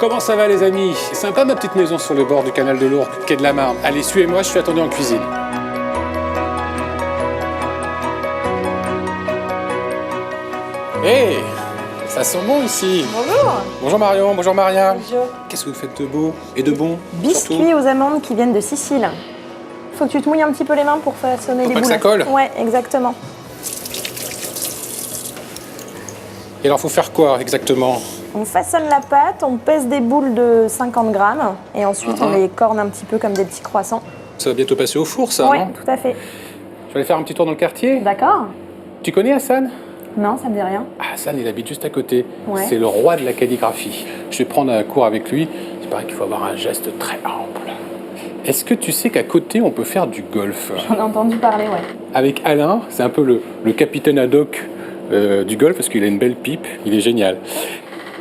Comment ça va les amis? C'est sympa ma petite maison sur le bord du canal de l'Ourcq, quai de la Marne. Allez, suivez-moi, je suis attendu en cuisine. Hé, ça sent bon ici. Bonjour. Bonjour Marion, bonjour Maria. Bonjour. Qu'est-ce que vous faites de beau et de bon? Biscuits surtout aux amandes qui viennent de Sicile. Faut que tu te mouilles un petit peu les mains pour façonner Pour les pas que boules. ça colle? Ouais, exactement. Et alors faut faire quoi exactement? On façonne la pâte, on pèse des boules de 50 grammes et ensuite on les corne un petit peu comme des petits croissants. Ça va bientôt passer au four ça, Ouais, non? tout à fait. Je vais aller faire un petit tour dans le quartier. D'accord. Tu connais Hassan? Non, ça me dit rien. Ah, Hassan, il habite juste à côté. Ouais. C'est le roi de la calligraphie. Je vais prendre un cours avec lui. Il paraît qu'il faut avoir un geste très ample. Est-ce que tu sais qu'à côté, on peut faire du golf? J'en ai entendu parler, ouais. Avec Alain, c'est un peu le capitaine ad hoc du golf parce qu'il a une belle pipe. Il est génial.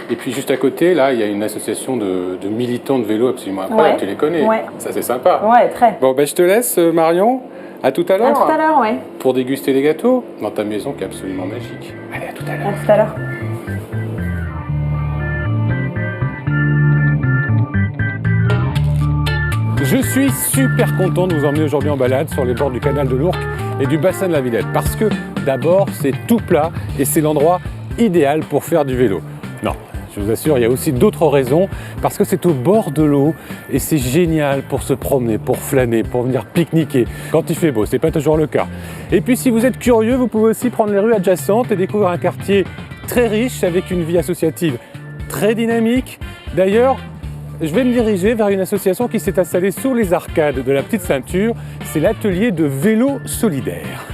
Et puis juste à côté, là, il y a une association de militants de vélo absolument incroyable. Ouais. Tu les connais? Ouais. Ça, c'est sympa. Ouais, très. Bon, ben, je te laisse, Marion. À tout à l'heure. À tout à l'heure, ouais. Pour déguster les gâteaux dans ta maison qui est absolument magique. Allez, à tout à l'heure. À tout à l'heure. Je suis super content de vous emmener aujourd'hui en balade sur les bords du canal de l'Ourcq et du bassin de la Villette. Parce que d'abord, c'est tout plat et c'est l'endroit idéal pour faire du vélo. Non, je vous assure, il y a aussi d'autres raisons. Parce que c'est au bord de l'eau et c'est génial pour se promener, pour flâner, pour venir pique-niquer. Quand il fait beau, c'est pas toujours le cas. Et puis si vous êtes curieux, vous pouvez aussi prendre les rues adjacentes et découvrir un quartier très riche avec une vie associative très dynamique. D'ailleurs, je vais me diriger vers une association qui s'est installée sous les arcades de la Petite Ceinture. C'est l'atelier de vélo solidaire.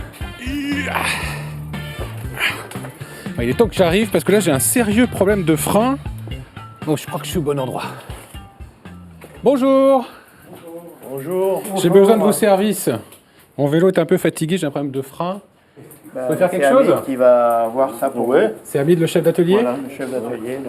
Il est temps que j'arrive parce que là j'ai un sérieux problème de frein. Donc je crois que je suis au bon endroit. Bonjour. Bonjour. J'ai besoin de vos services. Mon vélo est un peu fatigué, j'ai un problème de frein. Bah, peut faire quelque c'est chose Hamid qui va voir ça pour vous. C'est Hamid, le chef d'atelier. Voilà, le chef d'atelier.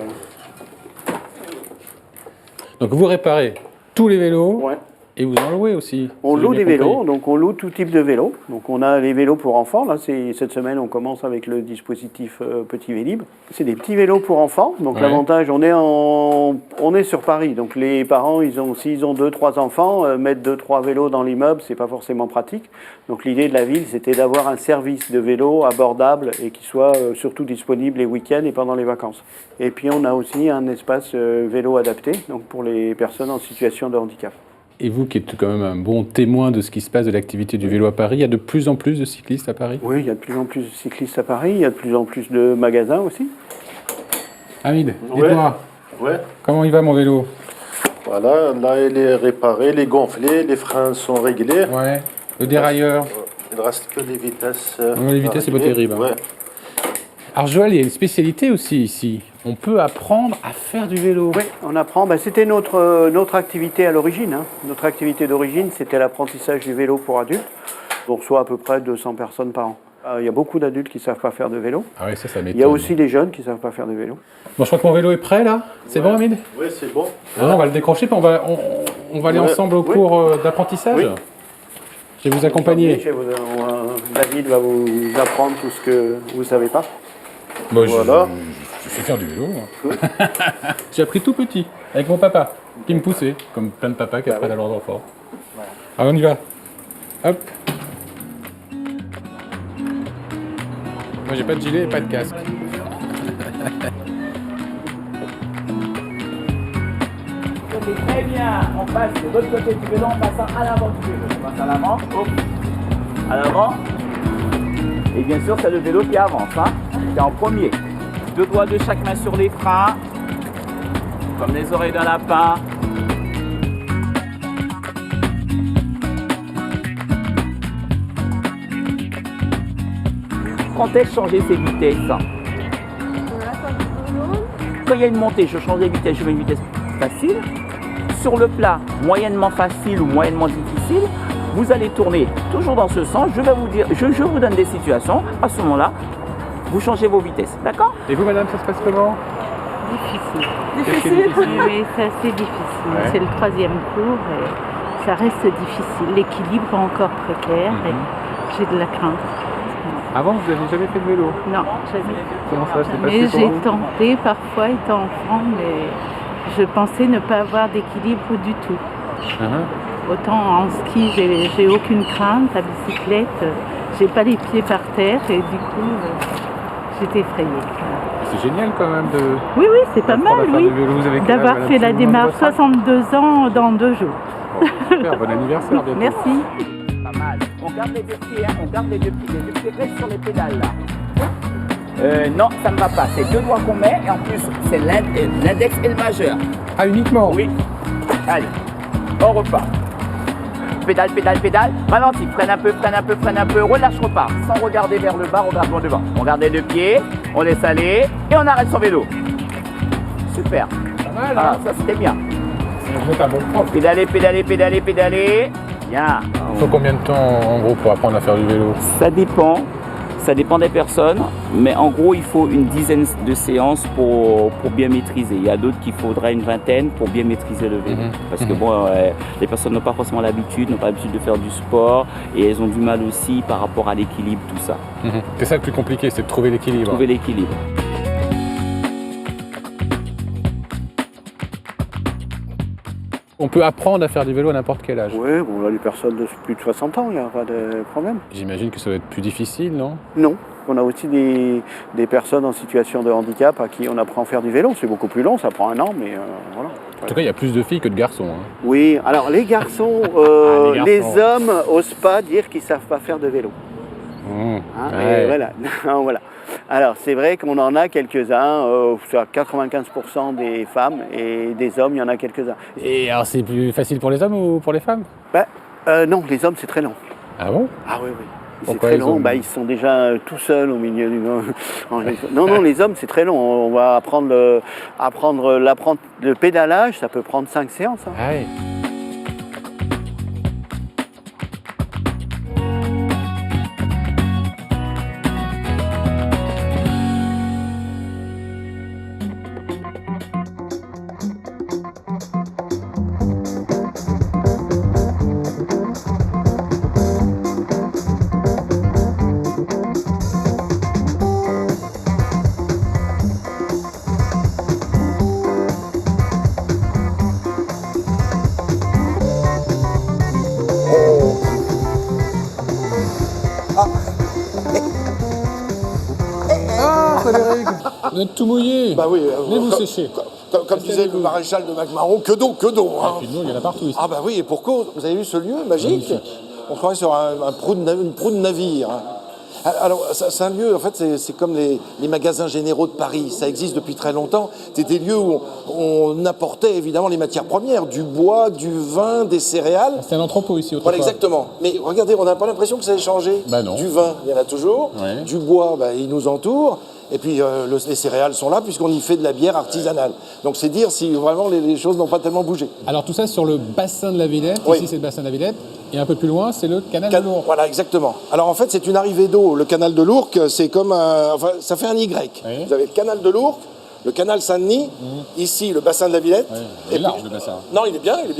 Donc vous réparez tous les vélos Ouais. et vous en louez aussi. On si loue j'ai des bien compris. vélos, donc on loue tout type de vélos. Donc on a les vélos pour enfants. Là, cette semaine, on commence avec le dispositif Petit Vélib. C'est des petits vélos pour enfants. Donc Ouais. l'avantage, on est sur Paris. Donc les parents, s'ils ont 2-3 enfants, mettre 2-3 vélos dans l'immeuble, c'est pas forcément pratique. Donc l'idée de la ville, c'était d'avoir un service de vélo abordable et qui soit surtout disponible les week-ends et pendant les vacances. Et puis on a aussi un espace vélo adapté, donc pour les personnes en situation de handicap. Et vous qui êtes quand même un bon témoin de ce qui se passe de l'activité du vélo à Paris, il y a de plus en plus de cyclistes à Paris? Oui, il y a de plus en plus de cyclistes à Paris, il y a de plus en plus de magasins aussi. Hamid, Ouais. dites-moi, Ouais, comment il va mon vélo? voilà, là il est réparé, il est gonflé, les freins sont réglés. Ouais. Le dérailleur? Il ne reste que les vitesses. Les vitesses, c'est pas terrible, hein. Ouais. Alors Joël, il y a une spécialité aussi ici. On peut apprendre à faire du vélo. Oui, on apprend. C'était notre activité à l'origine. Hein. Notre activité d'origine, c'était l'apprentissage du vélo pour adultes. On reçoit à peu près 200 personnes par an. Il y a beaucoup d'adultes qui ne savent pas faire de vélo. Ah oui, ça m'étonne. Il y a aussi des jeunes qui ne savent pas faire de vélo. Bon, je crois que mon vélo est prêt là. C'est bon, Hamid? Oui, c'est bon. On va le décrocher, puis on va aller Ouais. ensemble au Oui. cours d'apprentissage. Oui. Je vais vous accompagner. David va vous apprendre tout ce que vous ne savez pas. Bon, Voilà. je sais faire du vélo. Moi. J'ai appris tout petit, avec mon papa, qui me poussait, comme plein de papas qui apprennent à leurs enfants. Alors on y va. Hop. Moi j'ai pas de gilet et pas de casque. Très bien, on passe de l'autre côté du vélo en passant à l'avant du vélo. On passe à l'avant, hop, à l'avant. Et bien sûr, c'est le vélo qui avance, hein. C'est en premier. Deux doigts de chaque main sur les freins, comme les oreilles d'un lapin. Quand elle changeait ses vitesses, quand il y a une montée, je change de vitesse, je mets une vitesse facile. Sur le plat, moyennement facile ou moyennement difficile, vous allez tourner toujours dans ce sens. Je vais vous dire, je vous donne des situations. À ce moment-là, vous changez vos vitesses, d'accord? Et vous, madame, ça se passe comment? Difficile. Difficile. Oui, c'est assez difficile. Ouais. C'est le 3e cours et ça reste difficile. L'équilibre est encore précaire et j'ai de la crainte. Avant, vous n'avez jamais fait de vélo? Non, jamais. Comment ça s'est passé Mais pour j'ai vous? tenté parfois étant enfant, mais je pensais ne pas avoir d'équilibre du tout. Autant en ski, j'ai aucune crainte, à bicyclette, j'ai pas les pieds par terre et du coup, j'étais effrayée. C'est génial quand même de. Oui, c'est pas mal, oui, d'avoir fait la démarche 62 ans dans 2 jours. Bon, super, bon anniversaire bientôt. Merci. Pas mal. On garde les deux pieds, on garde les deux pieds restent sur les pédales là. Non, ça ne va pas. C'est 2 doigts qu'on met et en plus, c'est l'index et le majeur. Ah, uniquement? Oui. Allez, on repart. Pédale, pédale, pédale. Ralentis, freine un peu, relâche, repart. Sans regarder vers le bas, regarde loin devant. On garde les deux pieds, on laisse aller et on arrête son vélo. Super. Pas mal, Ah, hein? ça c'était bien. On met un bon prof. Pédaler. Bien. Il faut combien de temps en gros pour apprendre à faire du vélo? Ça dépend des personnes, mais en gros il faut une dizaine de séances pour bien maîtriser. Il y a d'autres qu'il faudra une vingtaine pour bien maîtriser le vélo. Parce que bon, les personnes n'ont pas forcément l'habitude, n'ont pas l'habitude de faire du sport et elles ont du mal aussi par rapport à l'équilibre, tout ça. C'est ça le plus compliqué, c'est de trouver l'équilibre. Trouver l'équilibre. On peut apprendre à faire du vélo à n'importe quel âge. Oui, bon, là, les personnes de plus de 60 ans, il n'y a pas de problème. J'imagine que ça va être plus difficile, non? Non. On a aussi des personnes en situation de handicap à qui on apprend à faire du vélo. C'est beaucoup plus long, ça prend 1 an, mais voilà. En tout cas, il y a plus de filles que de garçons. Hein. Oui, alors les garçons, les hommes n'osent pas dire qu'ils ne savent pas faire de vélo. Hein, et voilà. Voilà. Alors c'est vrai qu'on en a quelques-uns, 95% des femmes et des hommes, il y en a quelques-uns. Et alors, c'est plus facile pour les hommes ou pour les femmes? Non, les hommes c'est très long. Ah bon? Ah oui. C'est Pourquoi très ils long, ont- ils sont déjà tout seuls au milieu du... Non, les hommes c'est très long. On va apprendre le pédalage, ça peut prendre 5 séances. Hein. Ah oui. Frédéric, vous êtes tout mouillé. Bah oui, Venez vous sécher. Comme disait le maréchal de MacMahon, que d'eau, que d'eau. Hein. Et puis nous, il y en a partout ici. Ah bah oui, et pour cause, vous avez vu ce lieu magique? On croirait sur une proue de navire. Alors, c'est un lieu, en fait, c'est comme les magasins généraux de Paris. Ça existe depuis très longtemps. C'est des lieux où on apportait évidemment les matières premières, du bois, du vin, des céréales. C'est un entrepôt ici, autrefois. Voilà, exactement. Mais regardez, on n'a pas l'impression que ça ait changé. Bah non. Du vin, il y en a toujours. Ouais. Du bois, il nous entoure. Et puis les céréales sont là puisqu'on y fait de la bière artisanale. Donc c'est dire si vraiment les choses n'ont pas tellement bougé. Alors tout ça sur le bassin de la Villette. Oui. Ici, c'est le bassin de la Villette. Et un peu plus loin, c'est le canal de l'Ourcq. Voilà, exactement. Alors en fait, c'est une arrivée d'eau. Le canal de l'Ourcq, c'est comme ça fait un Y. Oui. Vous avez le canal de l'Ourcq, le canal Saint-Denis, ici le bassin de la Villette. Oui, Et il est large, puis- le bassin. Non, il est bien. Ah oui,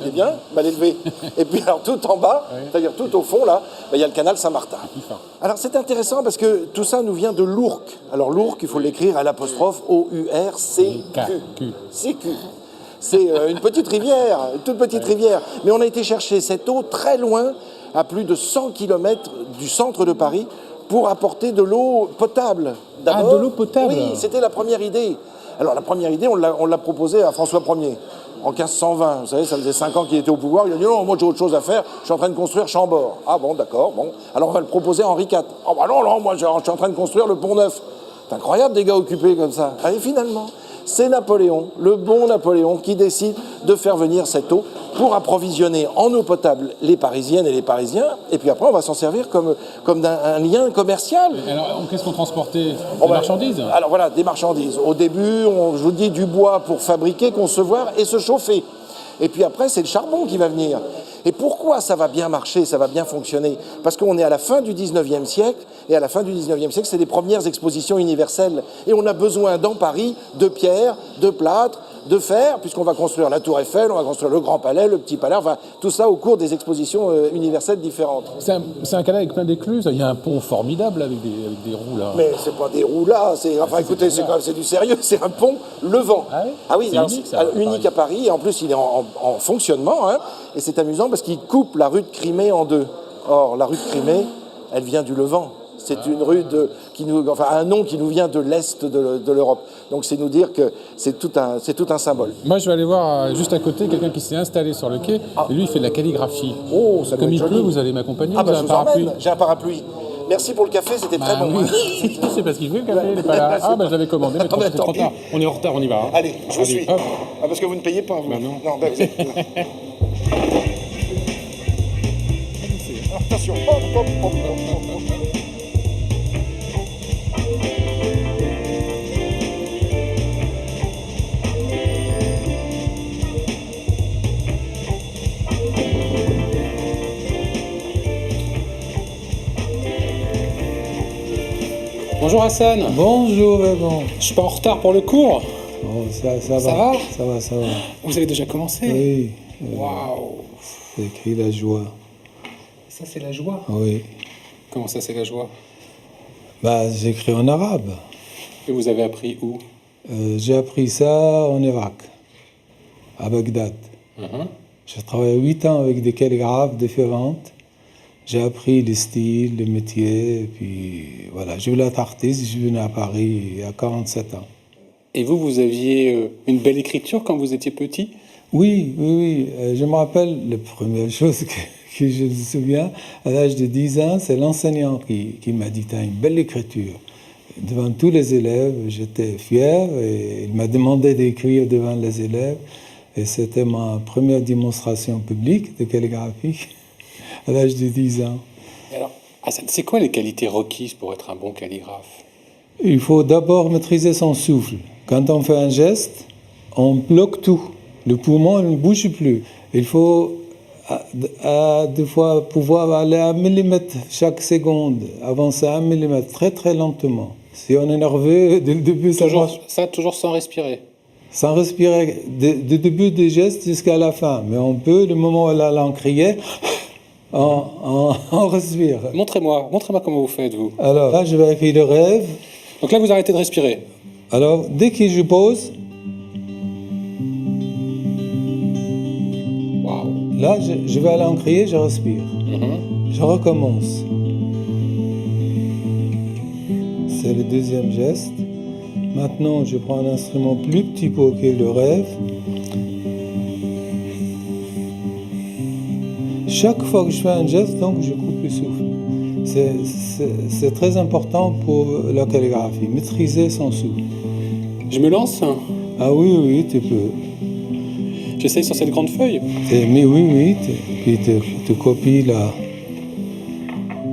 Il est bien, mal élevé. Et puis alors tout en bas, c'est-à-dire tout au fond là, il y a le canal Saint-Martin. fin. Alors c'est intéressant parce que tout ça nous vient de l'Ourcq. Alors l'Ourcq, il faut l'écrire à l'apostrophe O-U-R-C-Q. CQ. C'est une petite rivière, une toute petite rivière. Mais on a été chercher cette eau très loin, à plus de 100 km du centre de Paris, pour apporter de l'eau potable. Ah, de l'eau potable. Oui, c'était la première idée. Alors la première idée, on l'a proposée à François Ier. En 1520, vous savez, ça faisait 5 ans qu'il était au pouvoir. Il a dit non, moi j'ai autre chose à faire, je suis en train de construire Chambord. Ah bon, d'accord, bon. Alors on va le proposer à Henri IV. Ah bah non, moi je suis en train de construire le Pont Neuf. C'est incroyable des gars occupés comme ça. Et finalement, c'est Napoléon, le bon Napoléon, qui décide de faire venir cette eau pour approvisionner en eau potable les Parisiennes et les Parisiens. Et puis après, on va s'en servir comme un lien commercial. Alors, qu'est-ce qu'on transportait? Oh, Des marchandises? Alors voilà, des marchandises. Au début, je vous dis du bois pour fabriquer, concevoir et se chauffer. Et puis après, c'est le charbon qui va venir. Et pourquoi ça va bien marcher, ça va bien fonctionner? Parce qu'on est à la fin du 19e siècle, et à la fin du 19e siècle, c'est les premières expositions universelles. Et on a besoin dans Paris de pierre, de plâtre, de faire, puisqu'on va construire la Tour Eiffel, on va construire le Grand Palais, le Petit Palais, enfin tout ça au cours des expositions universelles différentes. C'est un canal avec plein d'écluses. Il y a un pont formidable avec des roues là. Mais c'est pas des roues là, enfin écoutez, c'est du sérieux, c'est un pont levant. Ah oui, c'est unique, ça, unique à Paris, et en plus il est en fonctionnement, hein, et c'est amusant parce qu'il coupe la rue de Crimée en deux. Or, la rue de Crimée, elle vient du Levant. C'est une rue un nom qui nous vient de l'Est de l'Europe. Donc c'est nous dire que c'est tout un symbole. Moi, je vais aller voir juste à côté quelqu'un qui s'est installé sur le quai. Et lui, il fait de la calligraphie. Oh, ça doit Comme être il joli. pleut, vous allez m'accompagner. Ah vous bah avez je un vous parapluie. emmène, j'ai un parapluie. Merci pour le café, c'était très bon. Oui. Hein. C'est parce qu'il veut le café, il n'est pas là. Ah, bah je l'avais commandé, mais Ah, bah, c'est trop tant tard. On est en retard, on y va. Hein. Allez, je vous suis. hop. Ah, parce que vous ne payez pas, vous. Bah non. Bah, vous êtes... Attention. Hop, hop, hop, hop, hop. Bonjour Hassan. Bonjour, bon. Je suis pas en retard pour le cours. Oh, ça va. Ça va. Vous avez déjà commencé. Oui, Waouh. j'ai écrit la joie. Ça, c'est la joie. Oui. Comment ça, c'est la joie? Bah, j'ai écrit en arabe. Et vous avez appris où? J'ai appris ça en Irak, à Bagdad. J'ai travaillé 8 ans avec des calligraphes différentes. J'ai appris les styles, les métiers, et puis voilà. Je voulais être artiste, je suis venu à Paris il y a 47 ans. Et vous aviez une belle écriture quand vous étiez petit? Oui. Je me rappelle, la première chose que je me souviens, à l'âge de 10 ans, c'est l'enseignant qui m'a dit « Tu as une belle écriture ». Devant tous les élèves, j'étais fier et il m'a demandé d'écrire devant les élèves. Et c'était ma première démonstration publique de calligraphie à l'âge de 10 ans. Alors, Hassan, c'est quoi les qualités requises pour être un bon calligraphe? Il faut d'abord maîtriser son souffle. Quand on fait un geste, on bloque tout. Le poumon ne bouge plus. Il faut des fois pouvoir aller à 1 millimètre chaque seconde, avancer à 1 millimètre très très lentement. Si on est nerveux, dès le début, ça marche. Ça, toujours sans respirer. Sans respirer, du début du geste jusqu'à la fin. Mais on peut, le moment où la langue criait, on respire. Montrez-moi comment vous faites, vous. Alors là, je vais écrire le rêve. Donc là, vous arrêtez de respirer. Alors, dès que je pose, Waouh. là, je vais aller en crier, je respire. Je recommence. C'est le deuxième geste. Maintenant, je prends un instrument plus petit pour écrire le rêve. Chaque fois que je fais un geste, donc, je coupe le souffle. C'est très important pour la calligraphie, maîtriser son souffle. Je me lance. Ah oui, tu peux. J'essaye sur cette grande feuille. Mais oui, puis tu copies là.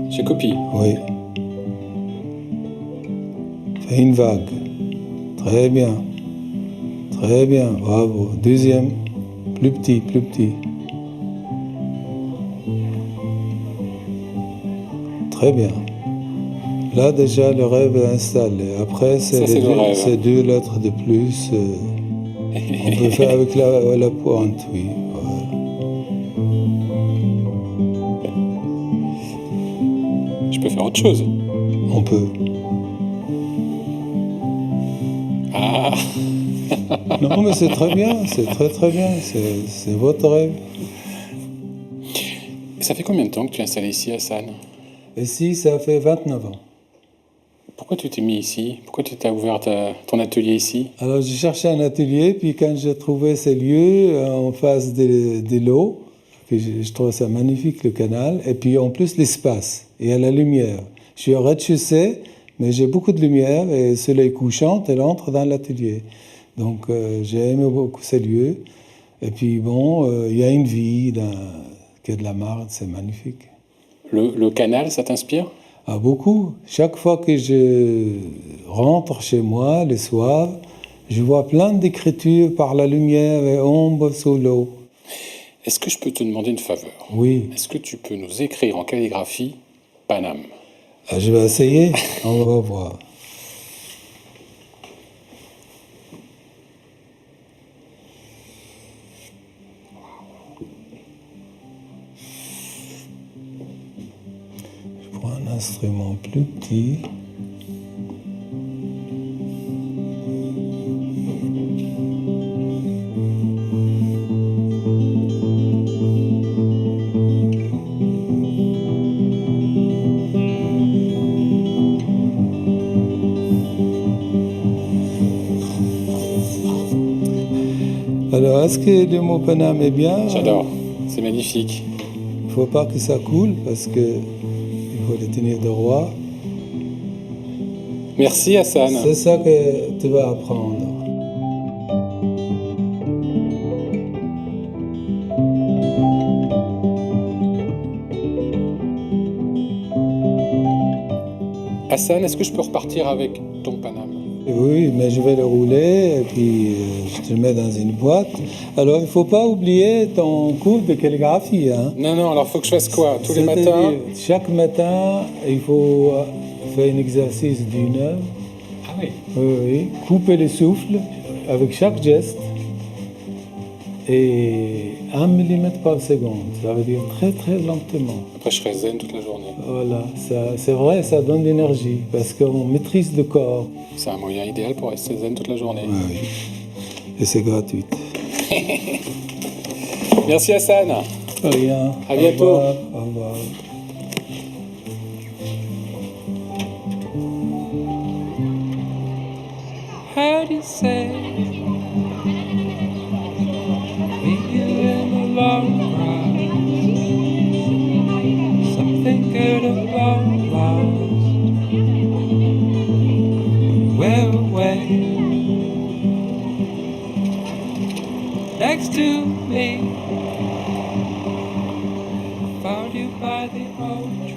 Je copie. Oui. Fais une vague. Très bien, bravo. Deuxième, plus petit. Très bien. Là déjà le rêve est installé. Après c'est deux lettres de plus. On peut faire avec la pointe, oui. Voilà. Je peux faire autre chose. On peut. Ah. Non, mais c'est très bien, c'est très bien, c'est votre rêve. Ça fait combien de temps que tu es installé ici, Hassan? Ici, ça fait 29 ans. Pourquoi tu t'es mis ici? Pourquoi tu t'as ouvert ton atelier ici? Alors, j'ai cherché un atelier, puis quand j'ai trouvé ces lieux en face de l'eau, je trouve ça magnifique, le canal, et puis en plus l'espace, et à la lumière. Je suis au rez-de-chaussée, mais j'ai beaucoup de lumière, et le soleil couchant, elle entre dans l'atelier. Donc, j'ai aimé beaucoup ces lieux. Et puis, bon, il y a une vie qui est de la Marne, c'est magnifique. Le canal, ça t'inspire? Ah, beaucoup. Chaque fois que je rentre chez moi, le soir, je vois plein d'écritures par la lumière et ombre sous l'eau. Est-ce que je peux te demander une faveur? Oui. Est-ce que tu peux nous écrire en calligraphie Paname? Ah, je vais essayer, on va voir. instrument plus petit. Alors, est-ce que le mot Paname est bien? J'adore, c'est magnifique. Il ne faut pas que ça coule parce que il faut le tenir droit. Merci Hassan. C'est ça que tu vas apprendre. Hassan, est-ce que je peux repartir avec ton Paname? Oui, mais je vais le rouler et puis je le mets dans une boîte. Alors, il ne faut pas oublier ton cours de calligraphie. Hein. Non, non, alors faut que je fasse quoi? Tous les C'est-à-dire, matins? chaque matin, il faut faire un exercice d'une heure. Ah oui. Oui, oui. Couper le souffle avec chaque geste. Et 1 mm par seconde. Ça veut dire très, très lentement. Après, je serai zen toute la journée. Voilà, c'est vrai, ça donne de l'énergie parce qu'on maîtrise le corps. C'est un moyen idéal pour rester zen toute la journée. Oui. Et c'est gratuit. Merci Hassan. Rien. À bientôt. Au revoir. Au revoir. How do you say in a long ride? Something good about lost. We're away next to me. Found you by the old tree.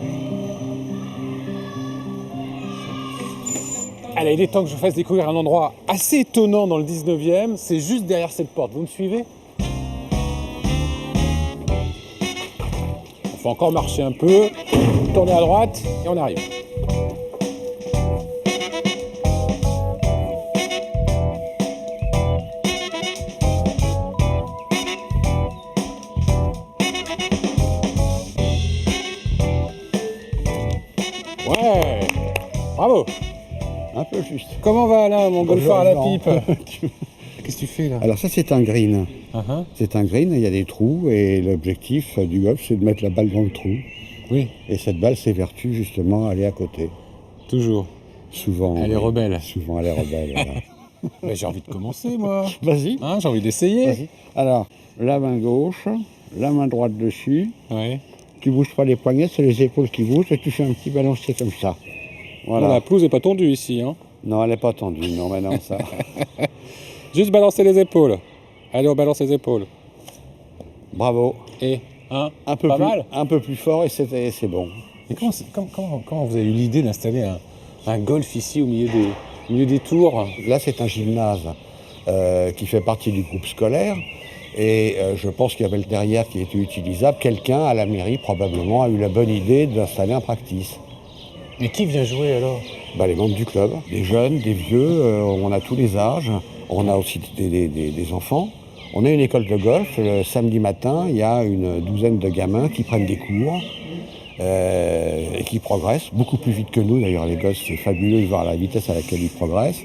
Allez, il est temps que je vous fasse découvrir un endroit assez étonnant dans le 19e. C'est juste derrière cette porte. Vous me suivez? Il faut encore marcher un peu, tourner à droite et on arrive. Ouais, bravo. Un peu juste. Comment va Alain, mon golfeur à la Bonjour, pipe? Qu'est-ce que tu fais là? Alors ça c'est un green. Uh-huh. C'est un green, il y a des trous et l'objectif du golf c'est de mettre la balle dans le trou. Oui, Et cette balle s'évertue justement à aller à côté. toujours. Souvent. Elle est rebelle. Souvent elle est rebelle. Voilà. Mais j'ai envie de commencer moi. Vas-y. Hein, j'ai envie d'essayer. Vas-y. Alors, la main gauche, la main droite dessus. Ouais. Tu bouges pas les poignets, c'est les épaules qui bougent et tu fais un petit balancier comme ça. Voilà. Bon, la pelouse n'est pas tondue ici. Hein. Non, elle n'est pas tendue. Non, mais non, ça. Juste balancer les épaules. Allez, on balance les épaules. Bravo. Et un Un peu pas plus, mal. un peu plus fort et c'est bon. Mais comment vous avez eu l'idée d'installer un golf ici au milieu des tours? Là, c'est un gymnase qui fait partie du groupe scolaire. Et je pense qu'il y avait le derrière qui était utilisable. Quelqu'un à la mairie, probablement, a eu la bonne idée d'installer un practice. Mais qui vient jouer alors? Bah, les membres du club, des jeunes, des vieux, on a tous les âges. On a aussi des enfants. On a une école de golf. Le samedi matin, il y a une douzaine de gamins qui prennent des cours et qui progressent beaucoup plus vite que nous. D'ailleurs, les gosses, c'est fabuleux de voir la vitesse à laquelle ils progressent.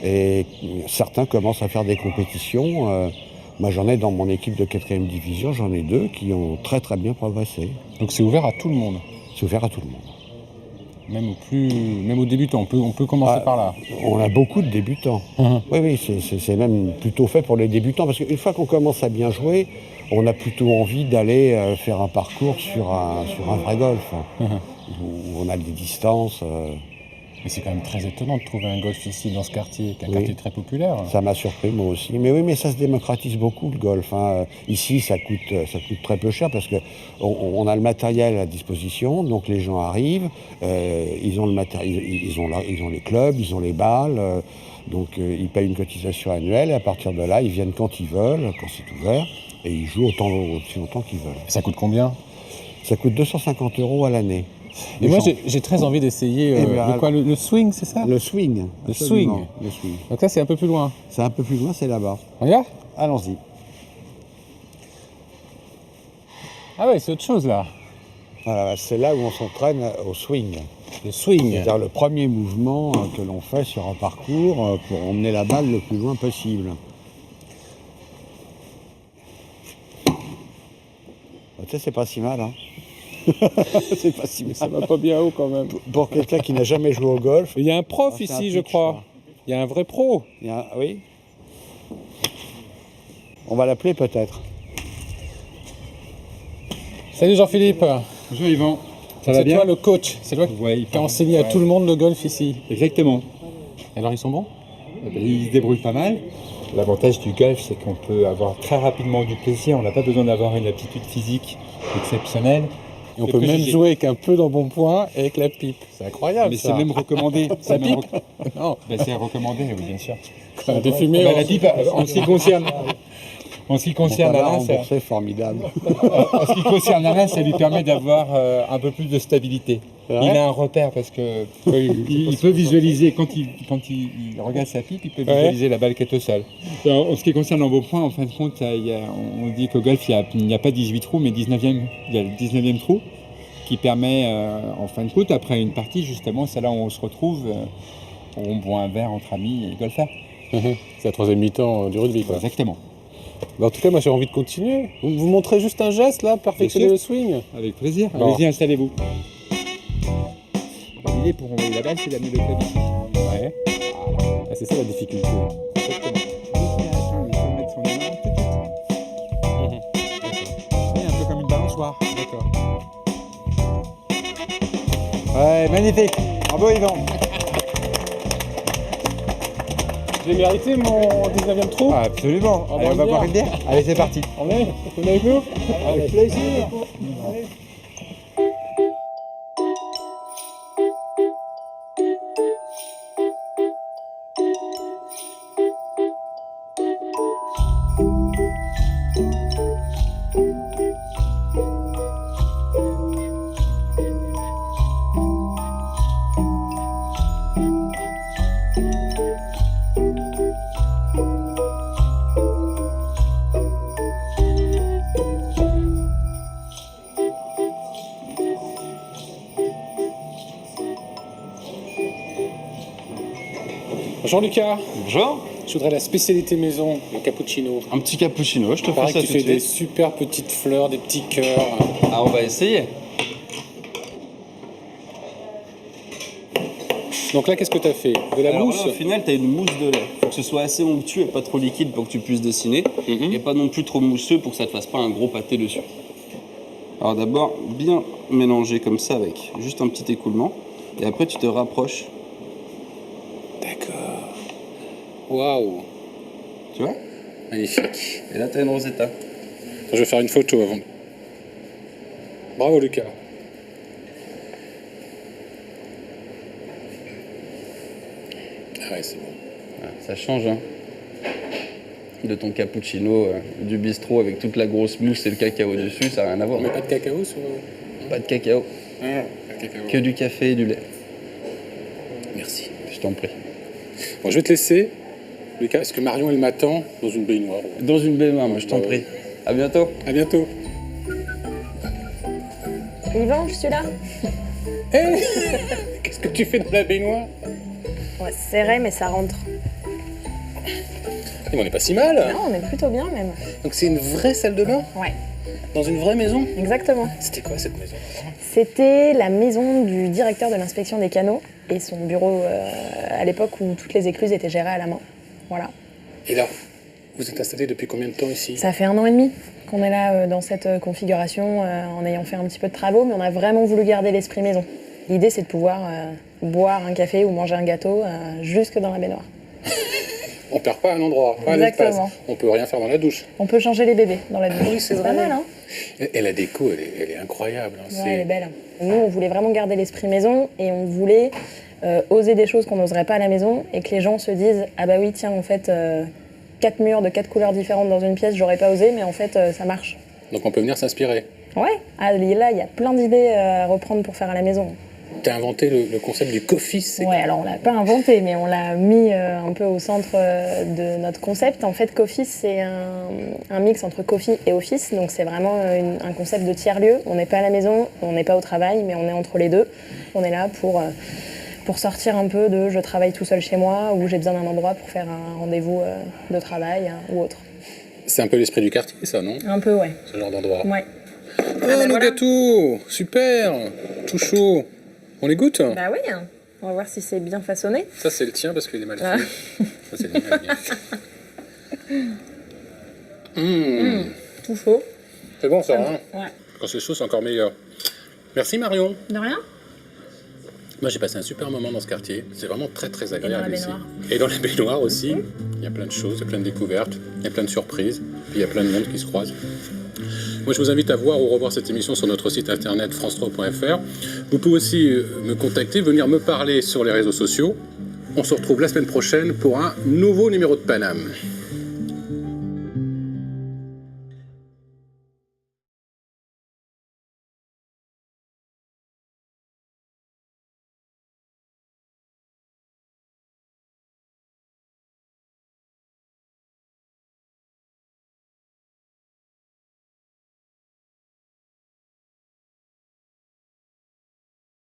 Et certains commencent à faire des compétitions. Moi, j'en ai dans mon équipe de 4e division, j'en ai 2 qui ont très très bien progressé. Donc c'est ouvert à tout le monde, C'est ouvert à tout le monde. même aux débutants. On peut commencer par là. On a beaucoup de débutants. Oui, c'est même plutôt fait pour les débutants, parce qu'une fois qu'on commence à bien jouer, on a plutôt envie d'aller faire un parcours sur un vrai golf, où on a des distances. Mais c'est quand même très étonnant de trouver un golf ici dans ce quartier, qui est un Oui. quartier très populaire. Ça m'a surpris moi aussi. Mais oui, mais ça se démocratise beaucoup le golf. Hein. Ici, ça coûte très peu cher parce que on a le matériel à disposition. Donc les gens arrivent, ils ont le matériel, ils ont les clubs, ils ont les balles. Donc ils payent une cotisation annuelle et à partir de là, ils viennent quand ils veulent, quand c'est ouvert, et ils jouent aussi longtemps qu'ils veulent. Ça coûte combien? Ça coûte 250 € à l'année. Et moi, j'ai très envie d'essayer le swing, c'est ça? Le swing. Le absolument. swing. Le swing. Donc là, c'est un peu plus loin. C'est un peu plus loin, c'est là-bas. Regarde. Allons-y. Ah ouais, c'est autre chose là. Voilà, c'est là où on s'entraîne au swing. Le swing. C'est-à-dire le premier mouvement que l'on fait sur un parcours pour emmener la balle le plus loin possible. Tu sais, c'est pas si mal, hein. C'est pas si mal. Ça va pas bien haut quand même. Pour quelqu'un qui n'a jamais joué au golf. Il y a un prof c'est un ici, je pitch, crois. quoi. Il y a un vrai pro. Oui. On va l'appeler peut-être. Salut Jean-Philippe. Bonjour Yvan, ça va C'est bien? toi le coach. C'est toi Ouais, qui a enseigné à tout le monde le golf ici. Exactement. Alors ils sont bons? Ils se débrouillent pas mal. L'avantage du golf, c'est qu'on peut avoir très rapidement du plaisir. On n'a pas besoin d'avoir une aptitude physique exceptionnelle. Et on peut même jouer avec un peu d'embonpoint et avec la pipe. C'est incroyable. Mais ça. c'est même recommandé. Ça pipe? Non. Ben, c'est recommandé, oui, bien sûr. Des fumées. Ben, la pipe, en ce qui concerne, Alain, c'est formidable. en ce qui concerne Alain, ça lui permet d'avoir un peu plus de stabilité. vrai Il a un repère parce que il peut visualiser quand il regarde sa pipe, il peut visualiser la balle qui est au sol. En ce qui concerne l'embonpoint, en fin de compte, on dit qu'au golf il n'y a pas 18 trous, mais il y a le 19e trou qui permet, en fin de compte, après une partie, justement, c'est là où on se retrouve, où on boit un verre entre amis et golfeurs. C'est la troisième mi-temps du rugby, quoi. Exactement. Bah, en tout cas, moi j'ai envie de continuer. Vous montrez juste un geste là, perfectionner Bien le swing. Avec plaisir. Bon. Allez-y, installez-vous. L'idée pour envoyer la balle, c'est d'amener le club ici. Ouais. Ah, c'est ça la difficulté. Exactement. Il faut mettre son élan tout de suite. C'est un peu comme une balançoire. D'accord. Ouais, magnifique. Bravo Yvan. J'ai mérité mon 19e trou. Ah, absolument. On Allez, va on va bien. boire une bière. Allez, c'est parti. On est avec nous. Avec plaisir. Jean-Lucas, Bonjour, je voudrais la spécialité maison, le cappuccino. un petit cappuccino, je te fais Pareil ça que tu tout de fais des suite. super petites fleurs, des petits cœurs. Ah, on va essayer. Donc là, qu'est-ce que tu as fait? De la Alors mousse? là, au final, tu as une mousse de lait. Faut que ce soit assez onctueux et pas trop liquide pour que tu puisses dessiner. Et pas non plus trop mousseux pour que ça te fasse pas un gros pâté dessus. Alors d'abord, bien mélanger comme ça avec juste un petit écoulement. Et après, tu te rapproches. D'accord. Waouh, Tu vois? magnifique. Et là, tu as une rosetta. Attends, je vais faire une photo avant. Bravo Lucas. Ah ouais, c'est bon. Voilà, ça change, hein, de ton cappuccino du bistrot avec toute la grosse mousse et le cacao dessus, ça n'a rien à voir. On met pas de cacao sur... Pas de cacao, Ah, pas de cacao. que du café et du lait. Merci. Je t'en prie. Bon, je vais te laisser. Lucas, est-ce que Marion, elle m'attend dans une baignoire? Dans une baignoire, moi, je t'en prie. À bientôt. À bientôt. Yvan, je suis là. Qu'est-ce que tu fais dans la baignoire? Ouais, c'est serré, mais ça rentre. On n'est pas si mal. Non, on est plutôt bien même. Donc c'est une vraie salle de bain? Ouais, Dans une vraie maison? exactement. C'était quoi cette maison? C'était la maison du directeur de l'inspection des canaux et son bureau à l'époque où toutes les écluses étaient gérées à la main. Voilà. Et là, vous êtes installé depuis combien de temps ici? Ça fait 1 an et demi qu'on est là dans cette configuration en ayant fait un petit peu de travaux, mais on a vraiment voulu garder l'esprit maison. L'idée, c'est de pouvoir boire un café ou manger un gâteau jusque dans la baignoire. On perd pas un endroit, pas un Exactement. espace. On peut rien faire dans la douche. On peut changer les bébés dans la douche. Oui, c'est pas vrai. mal, hein? Et la déco, elle est incroyable. hein. Ouais, elle est belle. Nous, on voulait vraiment garder l'esprit maison et on voulait oser des choses qu'on n'oserait pas à la maison et que les gens se disent « Ah bah oui, tiens, en fait, 4 murs de 4 couleurs différentes dans une pièce, j'aurais pas osé, mais en fait, ça marche. » Donc on peut venir s'inspirer. Ouais, là, il y a plein d'idées à reprendre pour faire à la maison. T'as inventé le concept du coffee, c'est Ouais, alors on l'a pas inventé, mais on l'a mis un peu au centre de notre concept. En fait, Coffee, c'est un mix entre coffee et office, donc c'est vraiment un concept de tiers-lieu. On n'est pas à la maison, on n'est pas au travail, mais on est entre les deux. On est là pour sortir un peu de je travaille tout seul chez moi ou j'ai besoin d'un endroit pour faire un rendez-vous de travail ou autre. C'est un peu l'esprit du quartier, ça, non? Un peu, ouais. Ce genre d'endroit. Ouais. Oh, nos gâteaux! Super! Tout chaud. On les goûte? Bah oui, hein. On va voir si c'est bien façonné. Ça, c'est le tien parce qu'il est mal fait. Ça, c'est le mien, bien fait. Tout chaud. C'est bon, ça, hein? Ouais. Quand c'est chaud, c'est encore meilleur. Merci, Marion. De rien. Moi, j'ai passé un super moment dans ce quartier. C'est vraiment très, très agréable ici. baignoire. Et dans les baignoires aussi. Il y a plein de choses, il y a plein de découvertes, il y a plein de surprises. Puis il y a plein de monde qui se croise. Moi, je vous invite à voir ou revoir cette émission sur notre site internet france3.fr. Vous pouvez aussi me contacter, venir me parler sur les réseaux sociaux. On se retrouve la semaine prochaine pour un nouveau numéro de Paname.